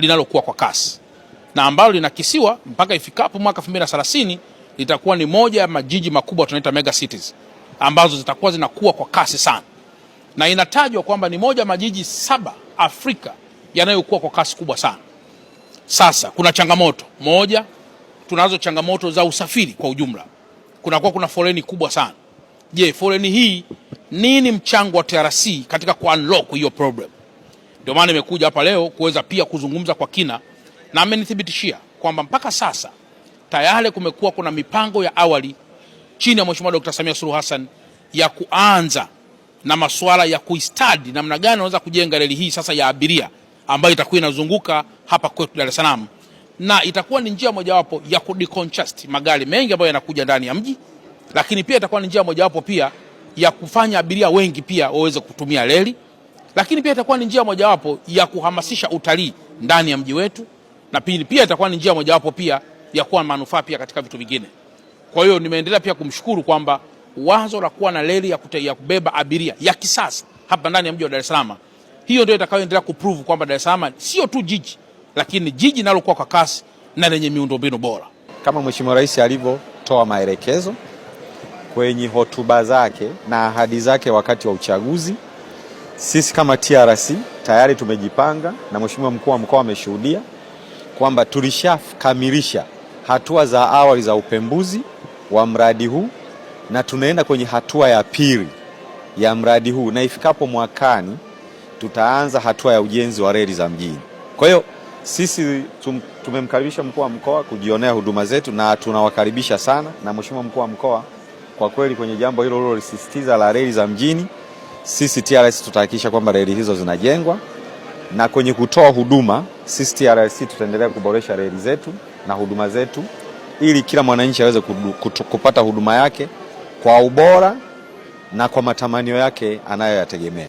linalokuwa kwa kasi na ambalo linakisiwa mpaka ifikapo mwaka 2030 litakuwa ni moja ya majiji makubwa tunaita mega cities ambazo zitakuwa zinakuwa kwa kasi sana, na inatajwa kwamba ni moja majiji 7 Afrika yanayokuwa kwa kasi kubwa sana. Sasa kuna changamoto moja, tunazo changamoto za usafiri kwa ujumla. Kuna foleni kubwa sana. Je, foleni hii nini mchango wa TRC katika ku unlock hiyo problem? Ndio maana nimekuja hapa leo kuweza pia kuzungumza kwa kina, na amenithibitishia kwamba mpaka sasa tayari kuna mipango ya awali chini ya Mheshimiwa Dr. Samia Suluhu Hassan ya kuanza na masuala ya kuistadi namna gani wanaweza kujenga reli hii sasa ya abiria ambayo itakuwa inazunguka hapa kwetu Dar es Salaam, na itakuwa ni njia mojawapo ya kudecongest magari mengi ambayo yanakuja ndani ya mji, lakini pia itakuwa ni njia mojawapo pia ya kufanya abiria wengi pia waweze kutumia reli, lakini pia itakuwa ni njia mojawapo ya kuhamasisha utalii ndani ya mji wetu, na pia itakuwa ni njia mojawapo pia ya kuwa manufaa pia katika vitu vingine. Kwa hiyo nimeendelea pia kumshukuru kwamba wazo la kuwa na reli ya kubeba abiria ya kisasa hapa ndani ya mji wa Dar es Salaam, hiyo ndio itakayoendelea kuprove kwamba Dar es Salaam sio tu jiji, lakini jiji linalokuwa kwa kasi na lenye miundombinu bora. Kama Mheshimiwa Rais alivyotoa maelekezo kwenye hotuba zake na ahadi zake wakati wa uchaguzi, sisi kama TRC tayari tumejipanga, na Mheshimiwa Mkuu wa Mkoa ameshuhudia kwamba tulishakamilisha hatua za awali za upembuzi wa mradi huu, na tunaenda kwenye hatua ya pili ya mradi huu, na ifikapo mwakani tutaanza hatua ya ujenzi wa reli za mjini. Kwa hiyo sisi tumemkaribisha Mkuu wa Mkoa kujionea huduma zetu, na tunawakaribisha sana, na Mheshimiwa Mkuu wa Mkoa kwa kweli kwenye jambo hilo lisisitiza la reli za mjini, sisi TRC tutahakikisha kwamba reli hizo zinajengwa, na kwenye kutoa huduma sisi TRC tutaendelea kuboresha reli zetu na huduma zetu ili kila mwananchi aweze kupata huduma yake kwa ubora na kwa matamanio yake anayoyategemea.